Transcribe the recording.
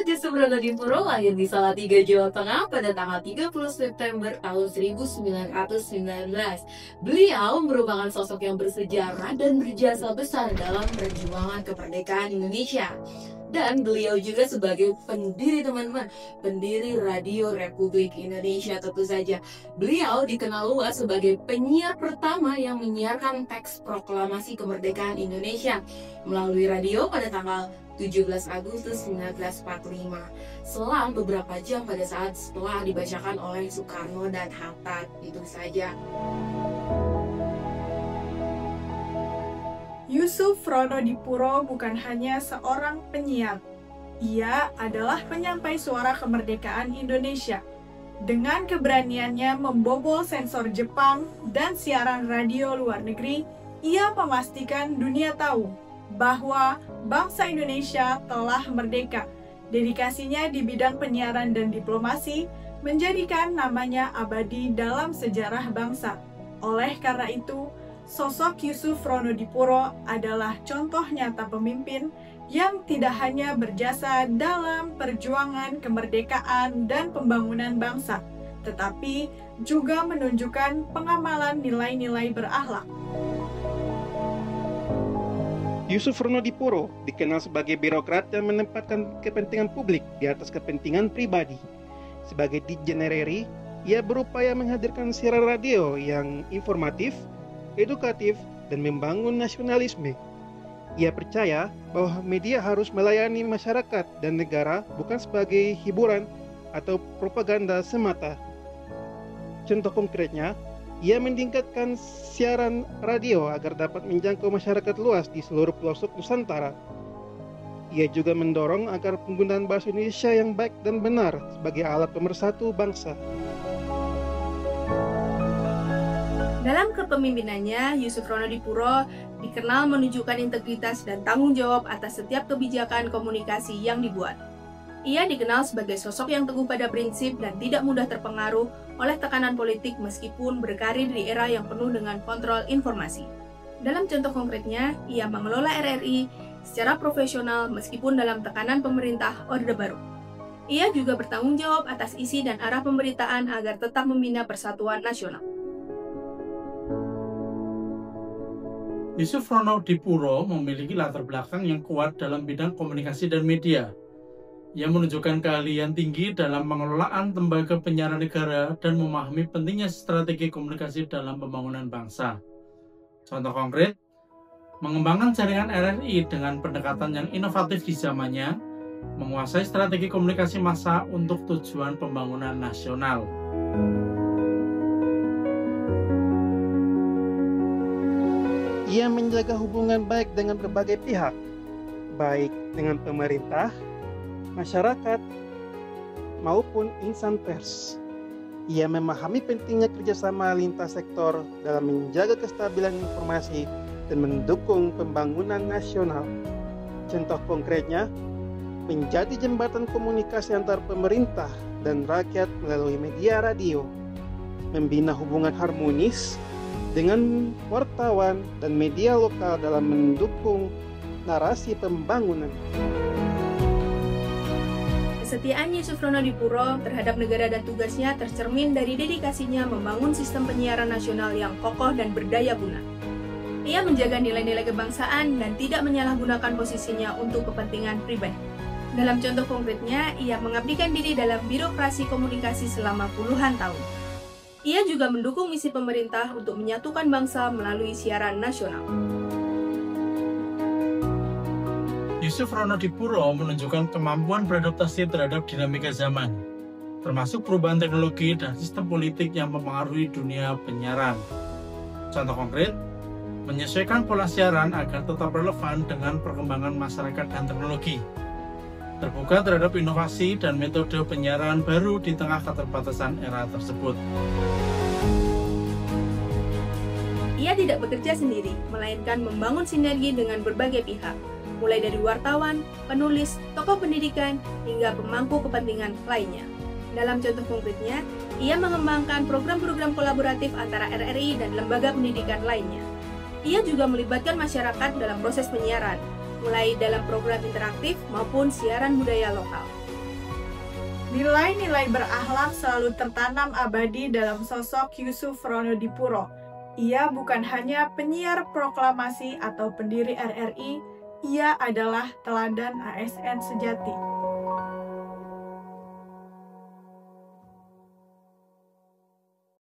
Yusuf Ronodipuro lahir di Salatiga, Jawa Tengah pada tanggal 30 September tahun 1919. Beliau merupakan sosok yang bersejarah dan berjasa besar dalam perjuangan kemerdekaan Indonesia. Dan beliau juga sebagai pendiri Radio Republik Indonesia tentu saja. Beliau dikenal luas sebagai penyiar pertama yang menyiarkan teks proklamasi kemerdekaan Indonesia melalui radio pada tanggal 17 Agustus 1945. Selang beberapa jam pada saat setelah dibacakan oleh Soekarno dan Hatta, itu saja. Yusuf Ronodipuro bukan hanya seorang penyiar. Ia adalah penyampai suara kemerdekaan Indonesia. Dengan keberaniannya membobol sensor Jepang dan siaran radio luar negeri, ia memastikan dunia tahu bahwa bangsa Indonesia telah merdeka. Dedikasinya di bidang penyiaran dan diplomasi menjadikan namanya abadi dalam sejarah bangsa. Oleh karena itu, sosok Yusuf Ronodipuro adalah contoh nyata pemimpin yang tidak hanya berjasa dalam perjuangan kemerdekaan dan pembangunan bangsa, tetapi juga menunjukkan pengamalan nilai-nilai berakhlak. Yusuf Ronodipuro dikenal sebagai birokrat yang menempatkan kepentingan publik di atas kepentingan pribadi. Sebagai dictionary, ia berupaya menghadirkan siaran radio yang informatif, edukatif, dan membangun nasionalisme. Ia percaya bahwa media harus melayani masyarakat dan negara bukan sebagai hiburan atau propaganda semata. Contoh konkretnya, ia meningkatkan siaran radio agar dapat menjangkau masyarakat luas di seluruh pelosok Nusantara. Ia juga mendorong agar penggunaan bahasa Indonesia yang baik dan benar sebagai alat pemersatu bangsa. Dalam kepemimpinannya, Yusuf Ronodipuro dikenal menunjukkan integritas dan tanggung jawab atas setiap kebijakan komunikasi yang dibuat. Ia dikenal sebagai sosok yang teguh pada prinsip dan tidak mudah terpengaruh oleh tekanan politik meskipun berkarir di era yang penuh dengan kontrol informasi. Dalam contoh konkretnya, ia mengelola RRI secara profesional meskipun dalam tekanan pemerintah Orde Baru. Ia juga bertanggung jawab atas isi dan arah pemberitaan agar tetap membina persatuan nasional. Yusuf Ronodipuro memiliki latar belakang yang kuat dalam bidang komunikasi dan media. Ia menunjukkan keahlian tinggi dalam pengelolaan lembaga penyiaran negara dan memahami pentingnya strategi komunikasi dalam pembangunan bangsa. Contoh konkret, mengembangkan jaringan RRI dengan pendekatan yang inovatif di zamannya, menguasai strategi komunikasi massa untuk tujuan pembangunan nasional. Ia menjaga hubungan baik dengan berbagai pihak, baik dengan pemerintah, masyarakat, maupun insan pers. Ia memahami pentingnya kerjasama lintas sektor dalam menjaga kestabilan informasi dan mendukung pembangunan nasional. Contoh konkretnya, menjadi jembatan komunikasi antar pemerintah dan rakyat melalui media radio, membina hubungan harmonis dengan wartawan dan media lokal dalam mendukung narasi pembangunan. Kesetiaan Yusuf Ronodipuro terhadap negara dan tugasnya tercermin dari dedikasinya membangun sistem penyiaran nasional yang kokoh dan berdaya guna. Ia menjaga nilai-nilai kebangsaan dan tidak menyalahgunakan posisinya untuk kepentingan pribadi. Dalam contoh konkretnya, ia mengabdikan diri dalam birokrasi komunikasi selama puluhan tahun. Ia juga mendukung misi pemerintah untuk menyatukan bangsa melalui siaran nasional. Yusuf Ronodipuro menunjukkan kemampuan beradaptasi terhadap dinamika zaman, termasuk perubahan teknologi dan sistem politik yang mempengaruhi dunia penyiaran. Contoh konkret, menyesuaikan pola siaran agar tetap relevan dengan perkembangan masyarakat dan teknologi. Terbuka terhadap inovasi dan metode penyiaran baru di tengah keterbatasan era tersebut. Ia tidak bekerja sendiri, melainkan membangun sinergi dengan berbagai pihak, mulai dari wartawan, penulis, tokoh pendidikan, hingga pemangku kepentingan lainnya. Dalam contoh konkretnya, ia mengembangkan program-program kolaboratif antara RRI dan lembaga pendidikan lainnya. Ia juga melibatkan masyarakat dalam proses penyiaran, mulai dalam program interaktif maupun siaran budaya lokal. Nilai-nilai berakhlak selalu tertanam abadi dalam sosok Yusuf Ronodipuro. Ia bukan hanya penyiar proklamasi atau pendiri RRI, ia adalah teladan ASN sejati.